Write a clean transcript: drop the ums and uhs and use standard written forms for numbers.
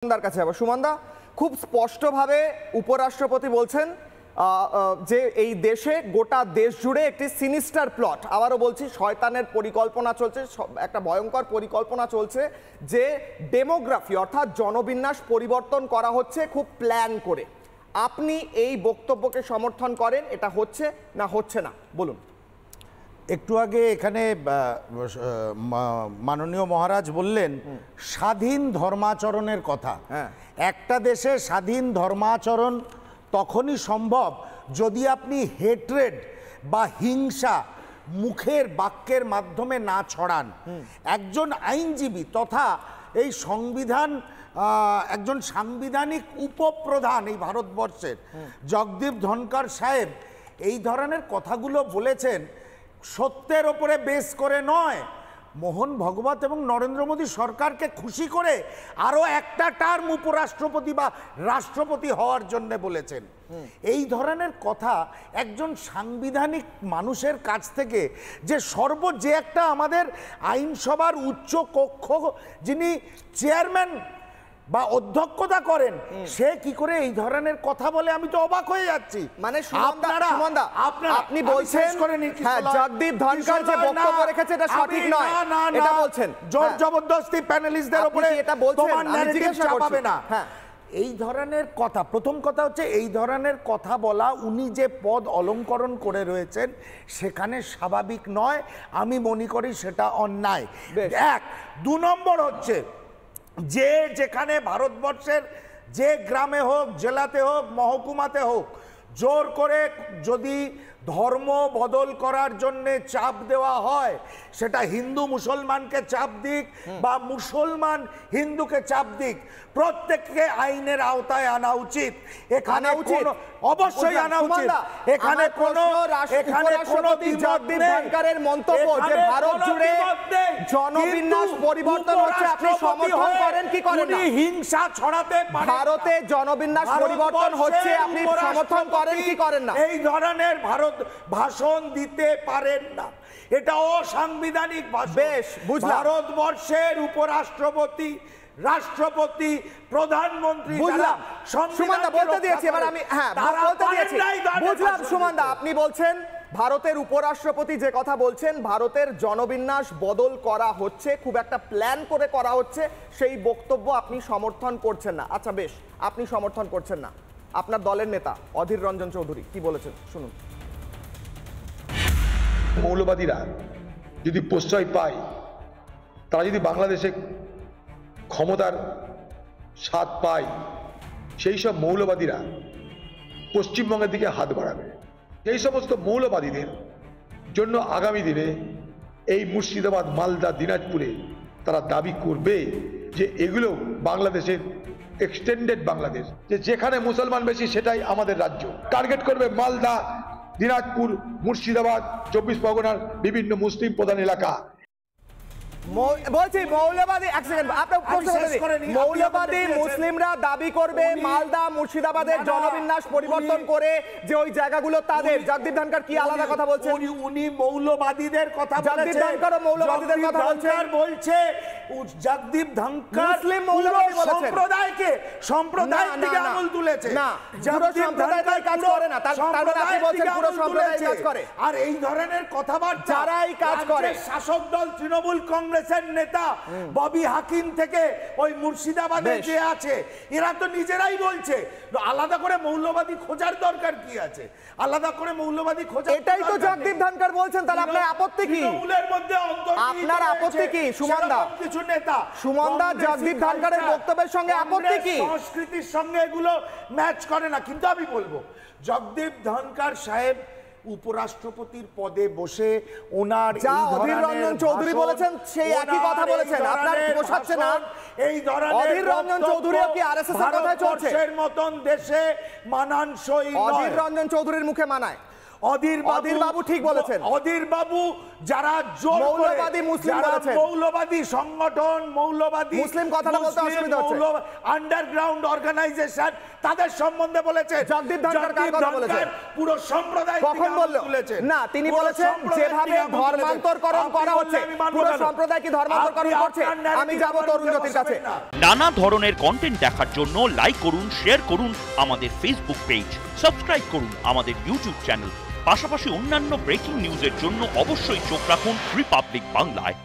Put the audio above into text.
সুমনদার কাছে যাবো। সুমনদা, খুব স্পষ্টভাবে উপরাষ্ট্রপতি বলছেন যে এই দেশে গোটা দেশ জুড়ে একটি সিনিস্টার প্লট, আবারও বলছি শয়তানের পরিকল্পনা চলছে, একটা ভয়ঙ্কর পরিকল্পনা চলছে যে ডেমোগ্রাফি অর্থাৎ জনবিন্যাস পরিবর্তন করা হচ্ছে খুব প্ল্যান করে। আপনি এই বক্তব্যকে সমর্থন করেন? এটা হচ্ছে না হচ্ছে না বলুন। একটু আগে এখানে মাননীয় মহারাজ বললেন স্বাধীন ধর্মাচরণের কথা। একটা দেশে স্বাধীন ধর্মাচরণ তখনই সম্ভব যদি আপনি হেট্রেড বা হিংসা মুখের বাক্যের মাধ্যমে না ছড়ান। একজন আইনজীবী তথা এই সংবিধান একজন সাংবিধানিক উপপ্রধান এই ভারতবর্ষের জগদীপ ধনকর সাহেব এই ধরনের কথাগুলো বলেছেন সত্যের ওপরে বেস করে নয়, মোহন ভগবত এবং নরেন্দ্র মোদী সরকারকে খুশি করে আরও একটা টার্ম উপরাষ্ট্রপতি বা রাষ্ট্রপতি হওয়ার জন্য বলেছেন। এই ধরনের কথা একজন সাংবিধানিক মানুষের কাছ থেকে যে একটা আমাদের আইনসভার উচ্চ কক্ষ যিনি চেয়ারম্যান বা অধ্যক্ষতা করেন সে কি করে এই ধরনের কথা বলে, আমি তো অবাক হয়ে যাচ্ছি। মানে আপনি বলছেন জগদীপ ধনকর যে বক্তব্য রেখেছে এটা সঠিক নয়, এটা বলছেন জোর জবরদস্তি প্যানেলিস্টদের উপরে এটা বলছেন, আমি জিজ্ঞাসা করছি না। এই ধরনের কথা, প্রথম কথা হচ্ছে এই ধরনের কথা বলা উনি যে পদ অলঙ্করণ করে রয়েছেন সেখানে স্বাভাবিক নয়, আমি মনে করি সেটা অন্যায়। এক, দু নম্বর হচ্ছে যে যেখানে ভারতবর্ষের যে গ্রামে হোক, জেলাতে হোক, মহকুমাতে হোক, জোর করে যদি ধর্ম বদল করার জন্য চাপ দেওয়া হয়, সেটা হিন্দু মুসলমানকে চাপ দিক বা মুসলমান হিন্দুকে চাপ দিক, প্রত্যেককে আইনের আওতায় আনা উচিত। এখানে অবশ্যই আনা উচিত। এখানে কোনো জগদীপ ধনকরের মন্তব্য যে ভারত জুড়ে জনবিন্যাস পরিবর্তন হচ্ছে, আপনি সমর্থন করেন কি করেন না? হিংসা ছড়াতে ভারতে জনবিন্যাস পরিবর্তন হচ্ছে, আপনি সমর্থন করেন কি করেন না? এই ধরনের ভাষণ দিতে পারেন না, এটা অসাংবিধানিক ভাষণ। বেশ বুঝলাম। ভারতবর্ষের উপরাষ্ট্রপতি, রাষ্ট্রপতি, প্রধানমন্ত্রী, বুঝলাম সুমনদা বলতে দিয়েছি, এবার আমি বলতে দিয়েছি, বুঝলাম সুমনদা। আপনি বলছেন ভারতের উপরাষ্ট্রপতি যে কথা বলছেন ভারতের জনবিন্যাস বদল করা হচ্ছে, খুব একটা প্ল্যান করে করা হচ্ছে, সেই বক্তব্য আপনি সমর্থন করছেন না। আচ্ছা বেশ, আপনি সমর্থন করছেন না, আপনার দলের নেতা অধীর রঞ্জন চৌধুরী কি বলেছেন শুনুন। মৌলবাদীরা যদি প্রশ্রয় পায়, তারা যদি বাংলাদেশে ক্ষমতার স্বাদ পায়, সেই সব মৌলবাদীরা পশ্চিমবঙ্গের দিকে হাত বাড়াবে। এই সমস্ত মৌলবাদীদের জন্য আগামী দিনে এই মুর্শিদাবাদ, মালদা, দিনাজপুরে তারা দাবি করবে যে এগুলো বাংলাদেশের এক্সটেন্ডেড বাংলাদেশ, যে যেখানে মুসলমান বেশি সেটাই আমাদের রাজ্য। টার্গেট করবে মালদা, দিনাজপুর, মুর্শিদাবাদ, 24 পরগনার বিভিন্ন মুসলিম প্রধান এলাকা। বলছি মৌলবাদী, এক সেকেন্ড, মৌলবাদী মুসলিমরা দাবি করবে মালদা, মুর্শিদাবাদের জনবিন্যাস পরিবর্তন করে যে ওই জায়গাগুলো তাদের। জগদীপ ধনকর কি আলাদা কথা বলছেন? উনি মৌলবাদীদের কথা বলছেন, জগদীপ ধনকর মৌলবাদীদের কথা বলছে। জগদীপ ধনকর মুসলিম মৌলবাদী বলেছেন, সম্প্রদায় থেকে আঙুল তুলেছে। না, পুরো সম্প্রদায় কাজ করে না, তার মানে আপনি বলছেন পুরো সম্প্রদায় কাজ করে। আর এই ধরনের কথাবার্তা যারাই কাজ করে, শাসক দল তৃণমূল কংগ্রেসের নেতা ববি হাকিম থেকে ওই মুর্শিদাবাদে যে আছে, এরা তো নিজেরাই বলছে। আলাদা করে মৌলবাদী খোঁজার দরকার কি আছে? আলাদা করে মৌলবাদী খোঁজা, এটাই তো জগদীপ ধনকর বলছেন। তাহলে আপনার আপত্তি কি? তৃণমূলের মধ্যে আপনার আপত্তি কি সুমনদা? কিছু নেতা সুমনদা জগদীপ ধনকরের বক্তব্যের সঙ্গে আপত্তি কি? সংস্কৃতির সঙ্গে এগুলো ম্যাচ করে না। কিন্তু আমি বলবো জগদীপ ধনকর সাহেব উপরাষ্ট্রপতির পদে বসে ওনার অধীর রঞ্জন চৌধুরী বলেছেন সেই একই কথা বলেছেন, আপনার পোষাচ্ছে না? এই ধরনের অধীর রঞ্জন চৌধুরীও কি আরএসএস এর কথায় চলছে? ভারতবর্ষের মতন দেশে মানানসই নয়। অধীর রঞ্জন চৌধুরীর মুখে মানায়? অধীর বাবু ঠিক বলেছেন। অধীর বাবু যারা জোর করে মৌলবাদী মুসলিম যারা বলেছেন। মৌলবাদী সংগঠন, মৌলবাদী মুসলিম কথাটা বলতে অসুবিধা হচ্ছে। আন্ডারগ্রাউন্ড অর্গানাইজেশন তাদের সম্বন্ধে বলেছেন। জগদীপ ধনখড় কার কথা বলেছেন? পুরো সম্প্রদায় কখন বলল? না, তিনি বলেছেন যেভাবে ধর্মান্তরকরণ করা হচ্ছে, পুরো সম্প্রদায় কি ধর্মান্তরকরণ করছে? আমি যাব তরুণ জ্যোতির কাছে। নানা ধরনের কন্টেন্ট দেখার জন্য লাইক করুন, শেয়ার করুন আমাদের ফেসবুক পেজ, সাবস্ক্রাইব করুন আমাদের ইউটিউব চ্যানেল। পাশাপাশি অন্যান্য ব্রেকিং নিউজের জন্য অবশ্যই চোখ রাখুন রিপাবলিক বাংলায়।